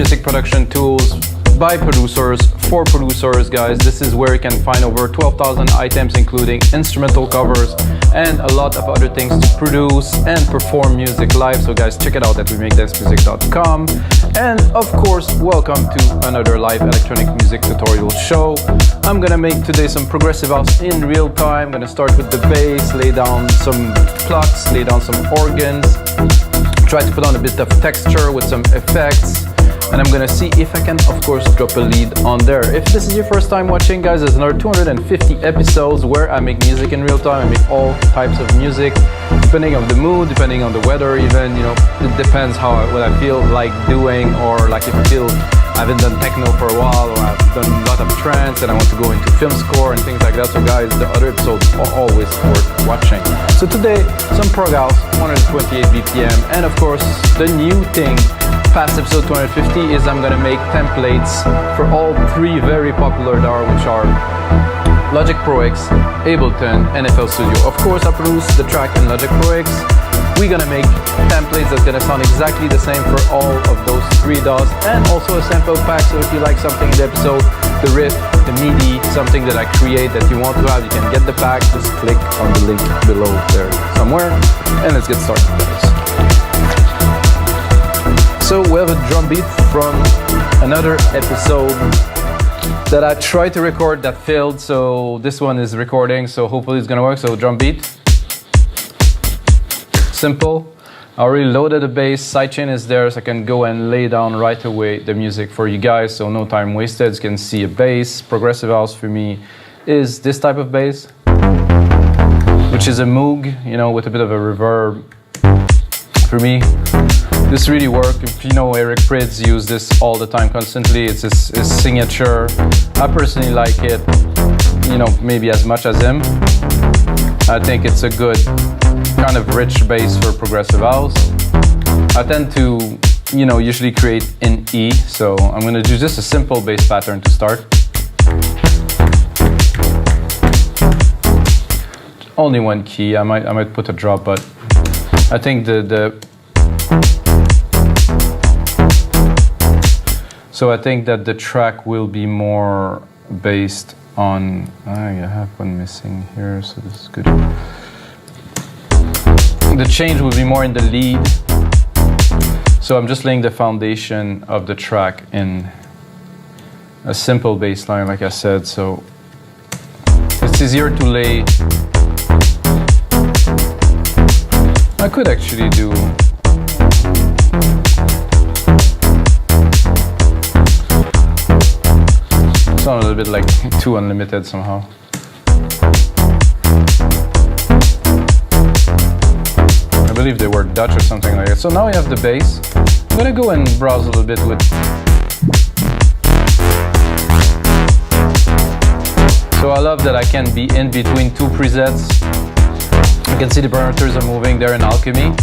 basic production tools by producers, for producers, guys. This is where you can find over 12,000 items, including instrumental covers and a lot of other things to produce and perform music live. So guys, check it out at wemakethancemusic.com. And of course, welcome to another live electronic music tutorial show. I'm gonna make today some progressive house in real time. I'm gonna start with the bass, lay down some plucks, lay down some organs, try to put on a bit of texture with some effects. And I'm gonna see if I can, of course, drop a lead on there. If this is your first time watching, guys, there's another 250 episodes where I make music in real time. I make all types of music, depending on the mood, depending on the weather even, you know, it depends what I feel like doing, or like if I feel I haven't done techno for a while, or I've done a lot of trance and I want to go into film score and things like that. So guys, the other episodes are always worth watching. So today, some prog house, 128 BPM, and of course, the new thing past episode 250 is I'm gonna make templates for all three very popular DAW, which are Logic Pro X, Ableton, and FL Studio. Of course, I produce the track in Logic Pro X. We're gonna make templates that's gonna sound exactly the same for all of those three DAWs, and also a sample pack. So if you like something in the episode, the riff, the MIDI, something that I create that you want to have, you can get the pack. Just click on the link below there somewhere, and let's get started with this. So we have a drum beat from another episode that I tried to record that failed. So this one is recording, so hopefully it's gonna work. So drum beat, simple. I already loaded the bass, sidechain is there, so I can go and lay down right away the music for you guys. So no time wasted. You can see a bass. Progressive house for me is this type of bass, which is a Moog, you know, with a bit of a reverb. For me, this really works. If you know Eric Prydz use this all the time, constantly. It's his signature. I personally like it, you know, maybe as much as him. I think it's a good kind of rich bass for progressive house. I tend to, you know, usually create in E, so I'm gonna do just a simple bass pattern to start. Only one key. I might put a drop, but I think so I think that the track will be more based on, I have one missing here, so this is good. The change will be more in the lead. So I'm just laying the foundation of the track in a simple bass line, like I said, so it's easier to lay. I could actually do sound a little bit like too unlimited somehow. I believe they were Dutch or something like that. So now we have the bass. I'm gonna go and browse a little bit with. So I love that I can be in between two presets. You can see the parameters are moving there in Alchemy.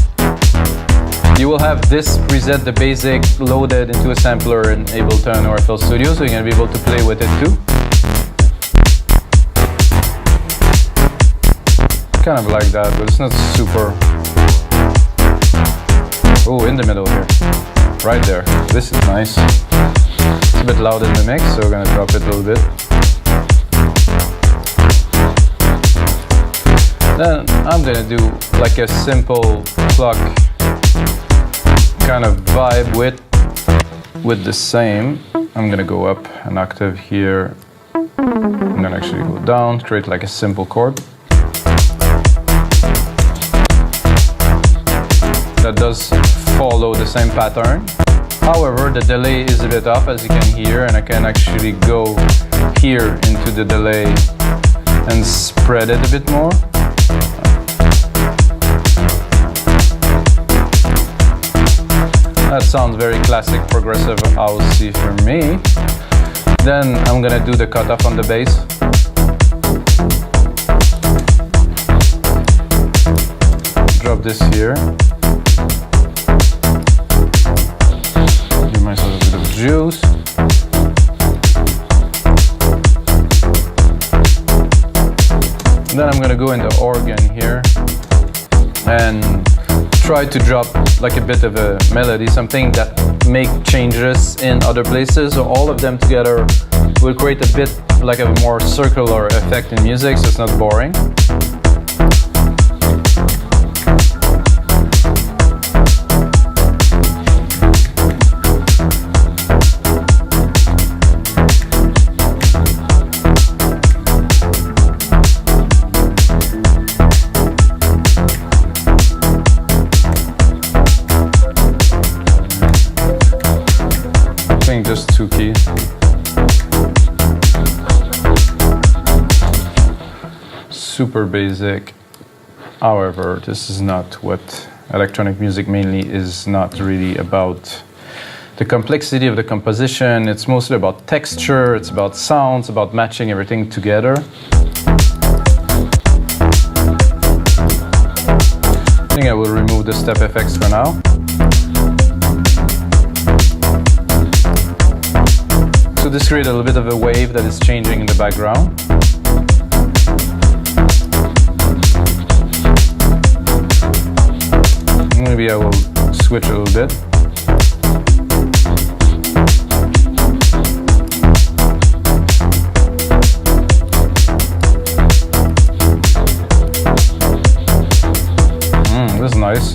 You will have this preset, the basic, loaded into a sampler in Ableton or FL Studio, so you're going to be able to play with it too. Kind of like that, but it's not super. Oh, in the middle here. Right there. This is nice. It's a bit loud in the mix, so we're going to drop it a little bit. Then I'm going to do like a simple pluck kind of vibe with the same. I'm gonna go up an octave here. I'm gonna actually go down, create like a simple chord. That does follow the same pattern. However, the delay is a bit off, as you can hear, and I can actually go here into the delay and spread it a bit more. That sounds very classic progressive housey for me. Then I'm gonna do the cutoff on the bass. Drop this here. Give myself a bit of juice. Then I'm gonna go into organ here and try to drop like a bit of a melody, something that make changes in other places. So all of them together will create a bit like a more circular effect in music, so it's not boring. Just two keys. Super basic. However, this is not what electronic music mainly is, not really about the complexity of the composition. It's mostly about texture, it's about sounds, about matching everything together. I think I will remove the step effects for now. So this creates a little bit of a wave that is changing in the background. Maybe I will switch a little bit. This is nice.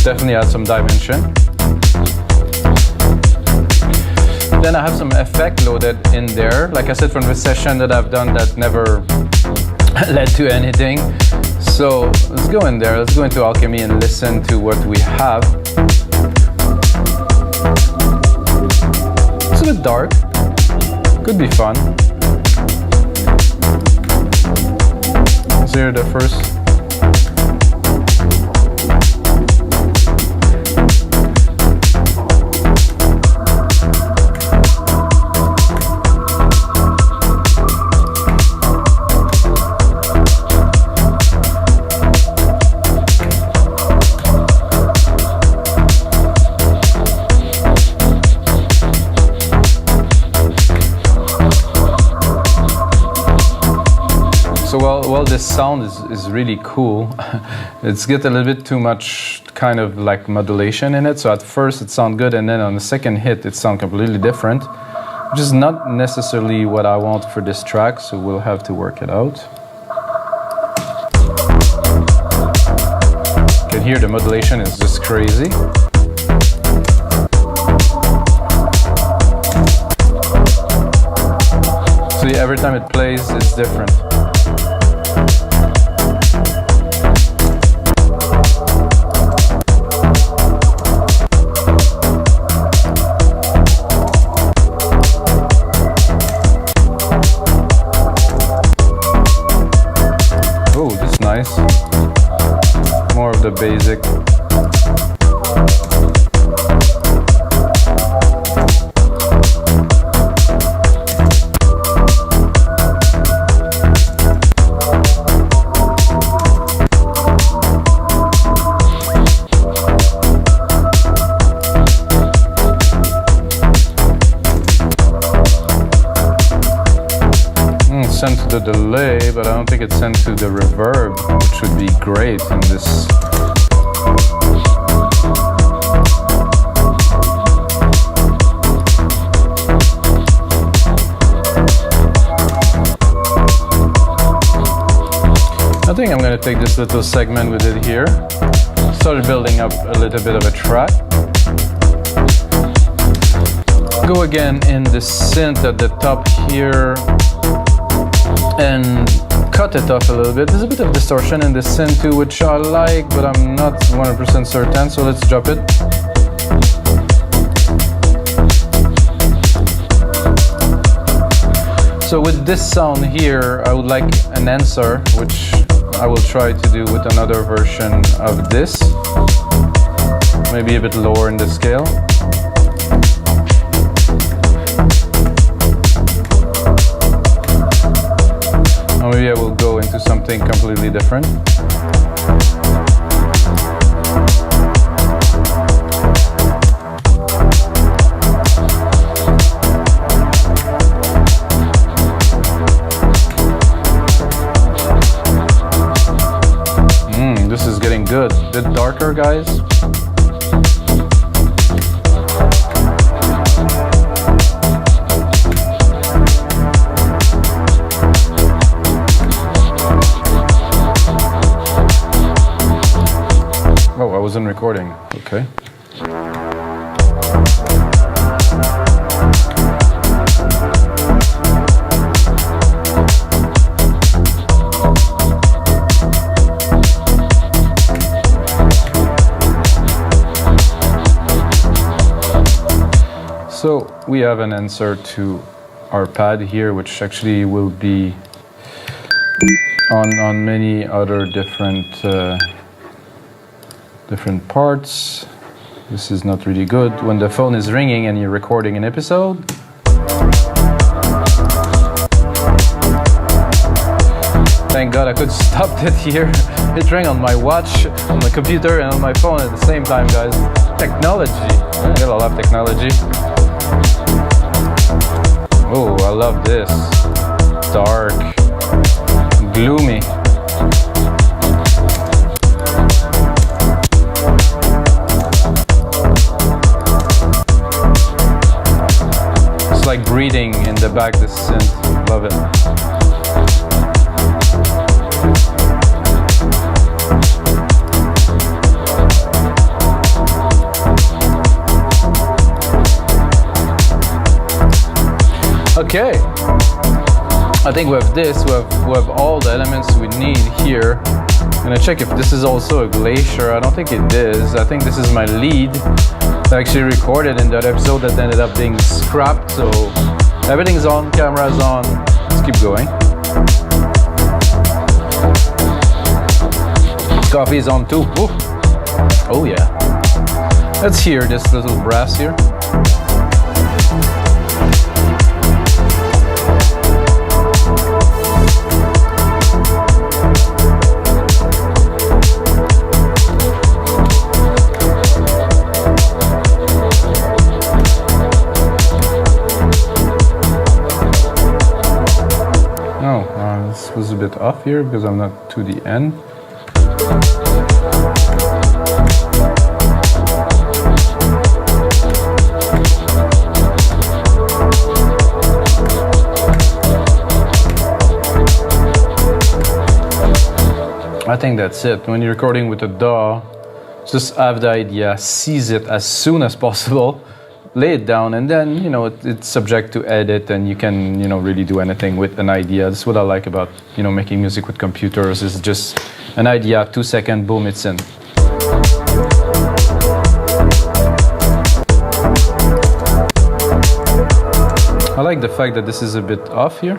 Definitely add some dimension. Then I have some effect loaded in there, like I said, from the session that I've done that never led to anything. So let's go in there, let's go into Alchemy and listen to what we have. It's a bit dark, could be fun. Let's hear the first. So well, this sound is really cool. It's got a little bit too much kind of like modulation in it. So at first it sounds good, and then on the second hit it sounds completely different, which is not necessarily what I want for this track. So we'll have to work it out. You can hear the modulation is just crazy. So yeah, every time it plays, it's different. Nice. More of the basic. Sent to the delay, but I don't think it's sent to the reverb, which would be great in this. I think I'm going to take this little segment with it here, start building up a little bit of a track. Go again in the synth at the top here, and cut it off a little bit. There's a bit of distortion in the synth too, which I like, but I'm not 100% certain, so let's drop it. So with this sound here, I would like an answer, which I will try to do with another version of this. Maybe a bit lower in the scale. Or maybe I will go into something completely different. This is getting good. darker, guys. Oh, I wasn't recording. Okay. So we have an answer to our pad here, which actually will be on many other different parts. This is not really good when the phone is ringing and you're recording an episode. Thank God I could stop it here. It rang on my watch, on my computer, and on my phone at the same time, guys. Technology. I gotta love technology. Oh, I love this. Dark. Gloomy. It's like breathing in the back, this synth. Love it. Okay, I think we have this, we have all the elements we need here. I'm gonna check if this is also a glacier. I don't think it is. I think this is my lead that I actually recorded in that episode that ended up being scrapped. So everything's on, camera's on. Let's keep going. Coffee's on too. Ooh. Oh yeah. Let's hear this little brass here. This was a bit off here because I'm not to the end. I think that's it. When you're recording with a DAW, just have the idea, seize it as soon as possible, lay it down, and then, you know, it's subject to edit, and you can, you know, really do anything with an idea. That's what I like about, you know, making music with computers, is just an idea, 2 seconds, boom, it's in. I like the fact that this is a bit off here.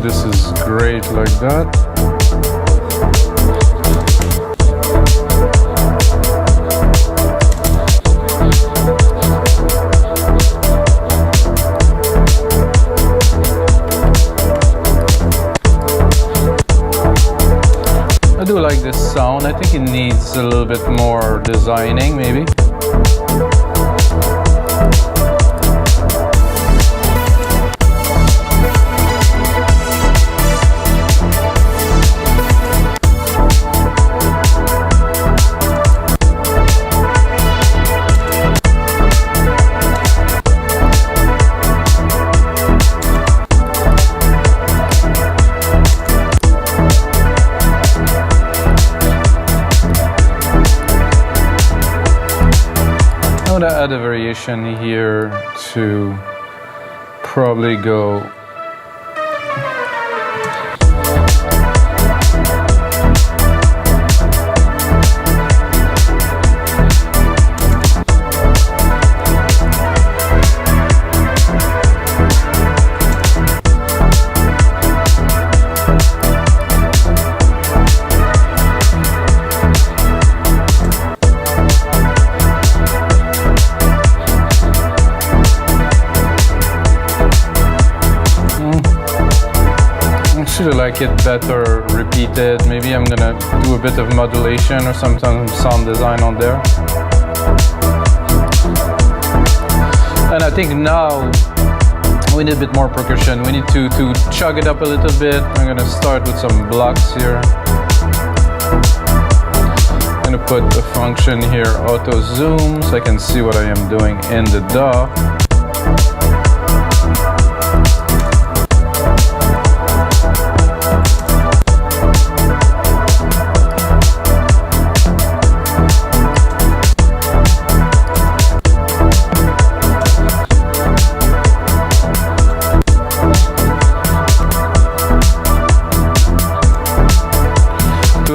This is great like that. I do like this sound. I think it needs a little bit more designing, maybe. I'm gonna add a variation here to probably go actually like it better repeated. Maybe I'm gonna do a bit of modulation or some sound design on there. I think now we need a bit more percussion. We need to chug it up a little bit. I'm gonna start with some blocks here. I'm gonna put a function here, auto zoom, so I can see what I am doing in the DAW.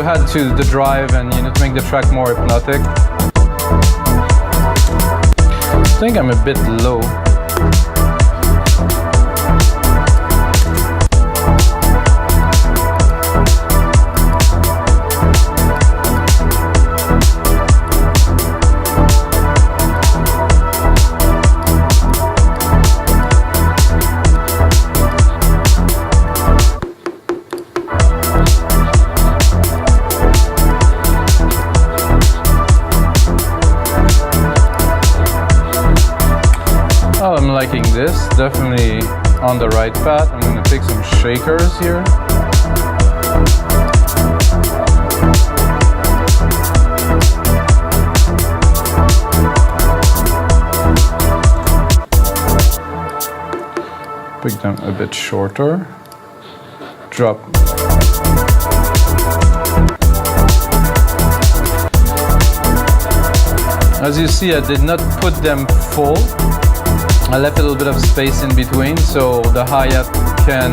Add to the drive and to make the track more hypnotic. I think I'm a bit low. Oh, I'm liking this, definitely on the right path. I'm going to take some shakers here. Pick them a bit shorter. Drop. As you see, I did not put them full. I left a little bit of space in between so the hi-hat can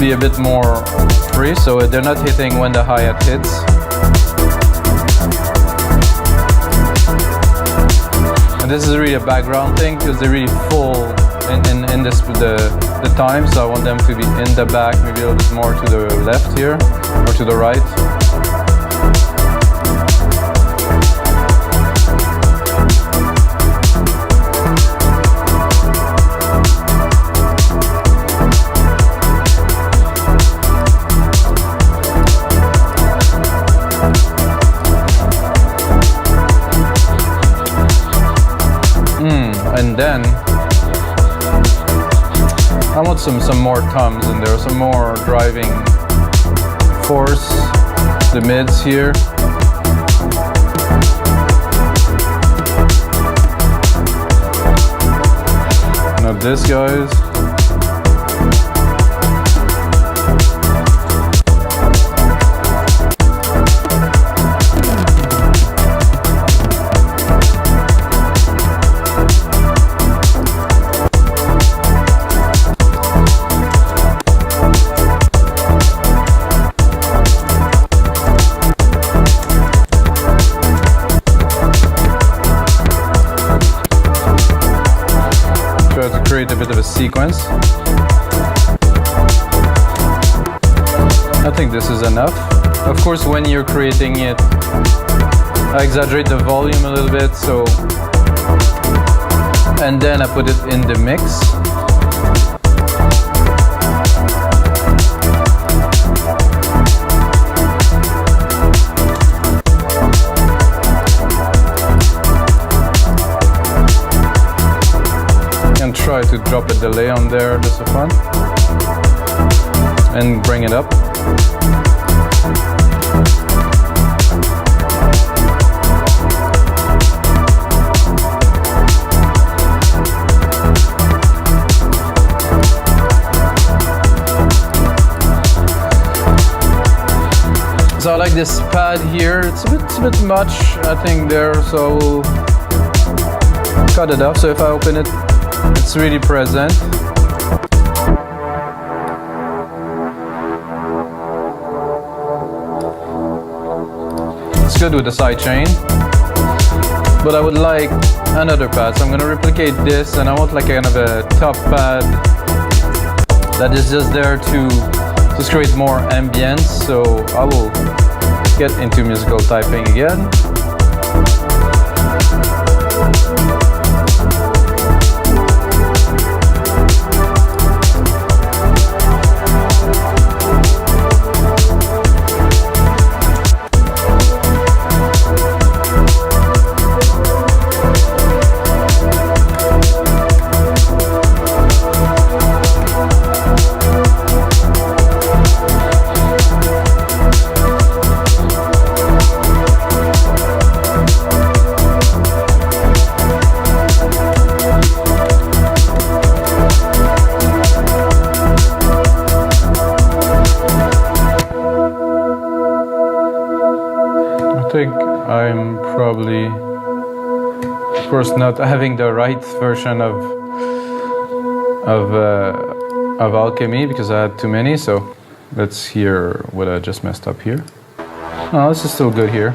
be a bit more free, so they're not hitting when the hi-hat hits. And this is really a background thing because they're really full in this the time, so I want them to be in the back, maybe a little bit more to the left here or to the right. And then I want some more toms in there, some more driving force, the mids here. Now this, guys. Create a bit of a sequence. I think this is enough. Of course, when you're creating it, I exaggerate the volume a little bit, so, and then I put it in the mix. Try to drop a delay on there just for fun and bring it up. So I like this pad here. It's a bit much, I think, there, so we'll cut it off. So if I open it, it's really present. It's good with the sidechain, but I would like another pad, so I'm going to replicate this, and I want like kind of a top pad that is just there to create more ambience. So I will get into musical typing again. I'm probably, of course, not having the right version of Alchemy because I had too many. So let's hear what I just messed up here. Oh, this is still good here.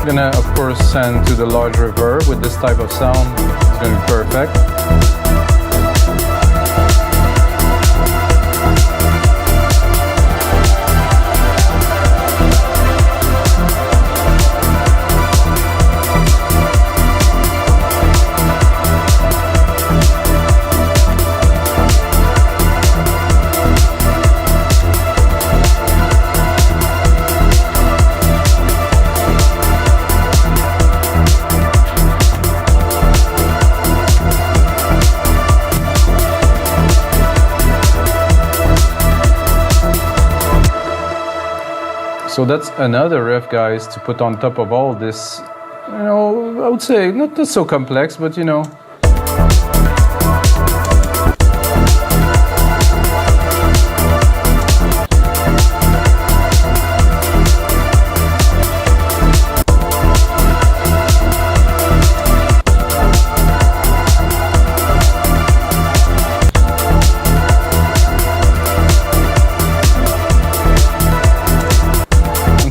Gonna of course send to the large reverb with this type of sound. It's gonna be perfect. So that's another riff, guys, to put on top of all this, you know, I would say not so complex, but you know.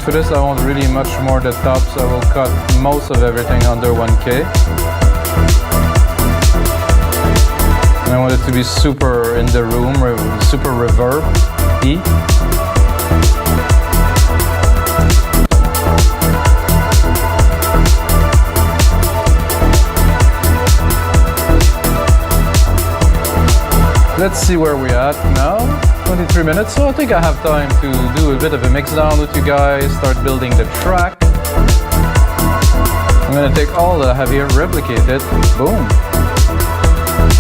For this I want really much more the top, so I will cut most of everything under 1K. And I want it to be super in the room, super reverb-y. Let's see where we're at now. 23 minutes, so I think I have time to do a bit of a mix down with you guys, start building the track. I'm gonna take all that I have here, replicate it, boom.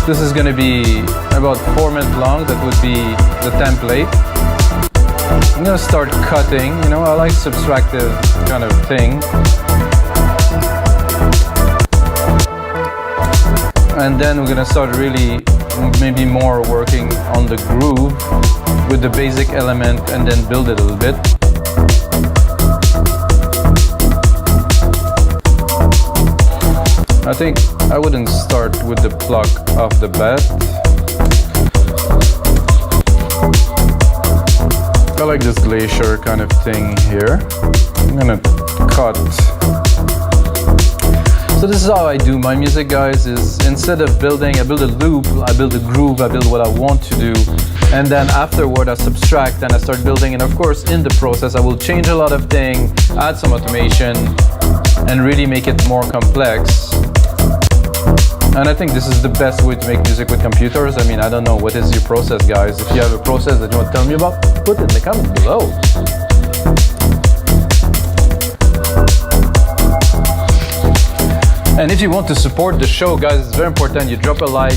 This is gonna be about 4 minutes long, that would be the template. I'm gonna start cutting, you know, I like subtractive kind of thing. And then we're gonna start really, maybe more working on the groove with the basic element and then build it a little bit. I think I wouldn't start with the pluck off the bat. I like this glacier kind of thing here. I'm gonna cut. So this is how I do my music, guys, is instead of building, I build a loop, I build a groove, I build what I want to do. And then afterward I subtract and I start building. And of course in the process I will change a lot of things, add some automation and really make it more complex. And I think this is the best way to make music with computers. I mean, I don't know, what is your process, guys? If you have a process that you want to tell me about, put it in the comments below. And if you want to support the show, guys, it's very important you drop a like,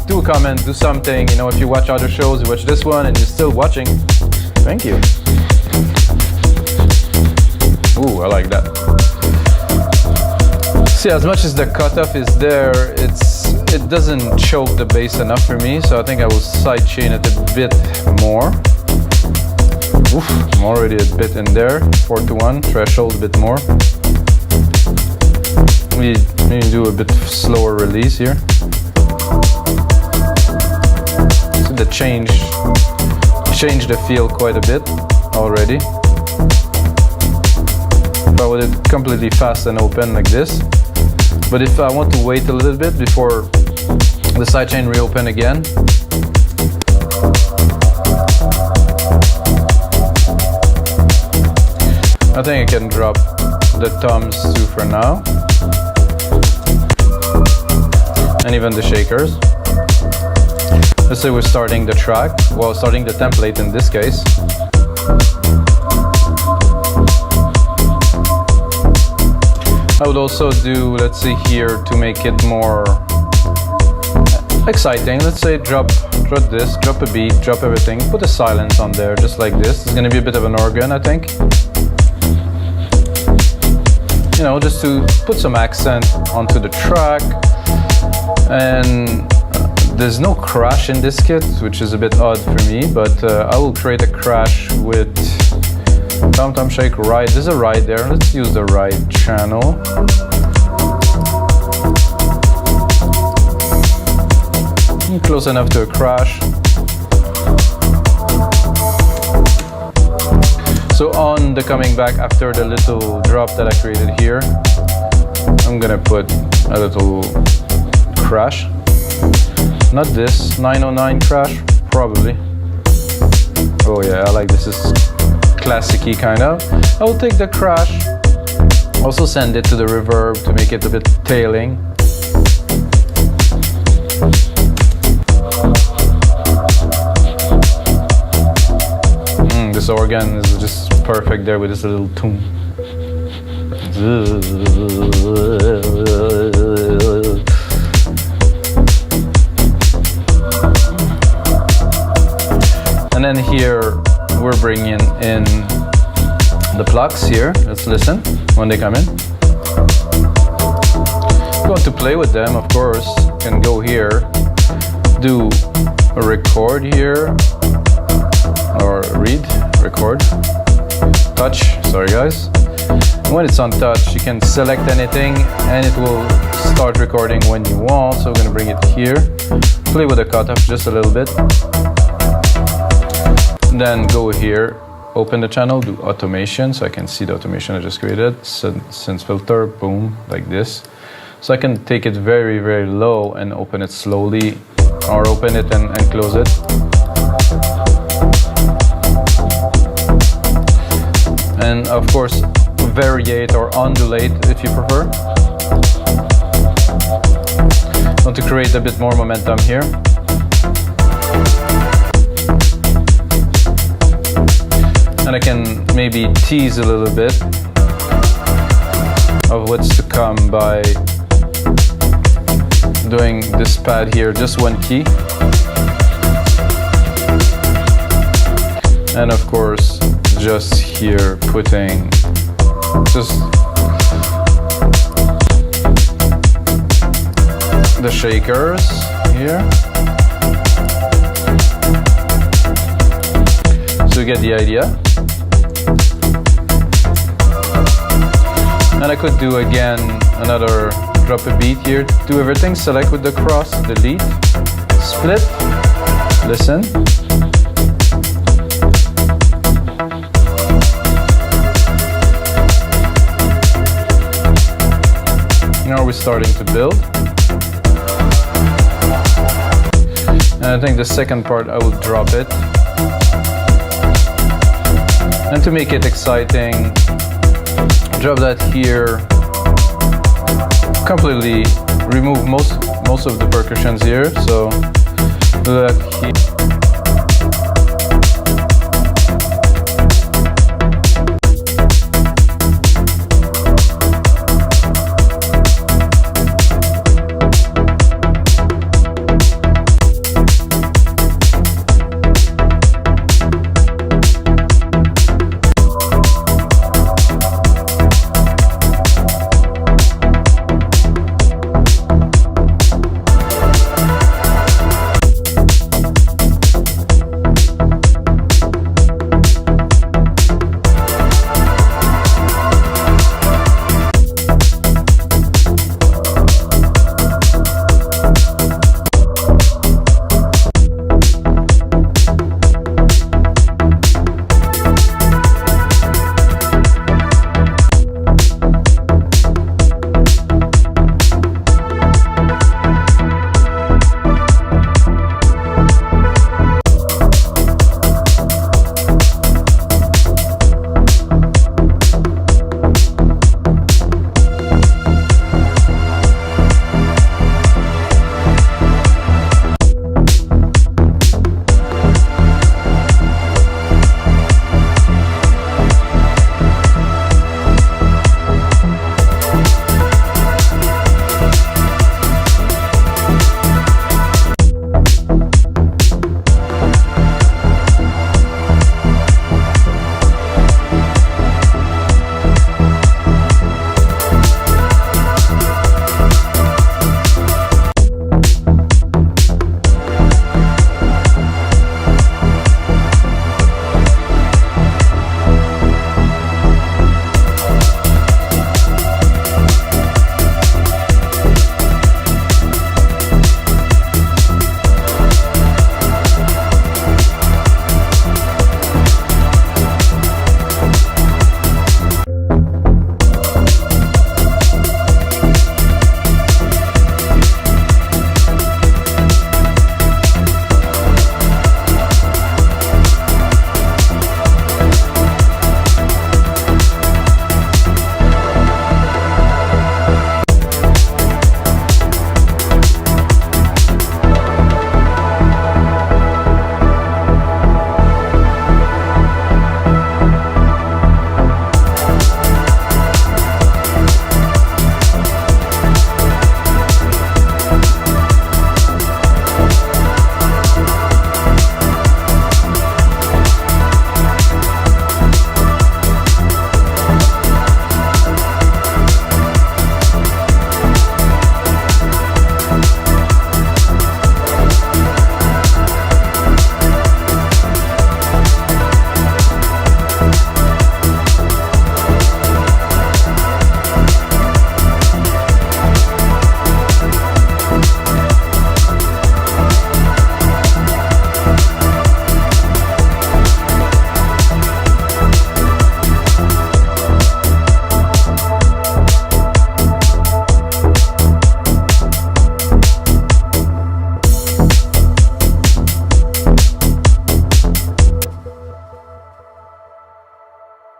do a comment, do something. You know, if you watch other shows, you watch this one and you're still watching, thank you. Ooh, I like that. See, as much as the cutoff is there, it doesn't choke the bass enough for me, so I think I will sidechain it a bit more. Oof, I'm already a bit in there. 4:1, threshold a bit more. We maybe do a bit slower release here. So the change the feel quite a bit already. If I would it completely fast and open like this. But if I want to wait a little bit before the sidechain reopen again, I think I can drop the toms too for now. And even the shakers. Let's say we're starting the track, well, starting the template in this case. I would also do, let's see here, to make it more exciting, let's say drop this, drop a beat, drop everything, put a silence on there, just like this. It's gonna be a bit of an organ, I think. You know, just to put some accent onto the track. And there's no crash in this kit, which is a bit odd for me, but I will create a crash with tom-tom shake ride. There's a ride there. Let's use the ride channel. Close enough to a crash. So on the coming back after the little drop that I created here, I'm gonna put a little crash. Not this 909 crash, probably. Oh yeah, I like this. Is classic-y kind of. I will take the crash, also send it to the reverb to make it a bit tailing. This organ is just perfect there with this little tune. And then here we're bringing in the plucks here. Let's listen when they come in. If you want to play with them, of course, you can go here, do a record here, or record, touch, sorry guys. When it's on touch, you can select anything and it will start recording when you want. So we're gonna bring it here, play with the cutoff just a little bit. Then go here, open the channel, do automation, so I can see the automation I just created. Synth filter, boom, like this. So I can take it very, very low and open it slowly, or open it and close it. And of course, variate or undulate if you prefer. Want to create a bit more momentum here. And I can maybe tease a little bit of what's to come by doing this pad here, just one key. And of course, just here putting just the shakers here. So you get the idea. And I could do again another drop a beat here, do everything, select with the cross, delete, split, listen. Now we're starting to build. And I think the second part I will drop it. And to make it exciting, drop that here. Completely remove most of the percussions here. So do that here.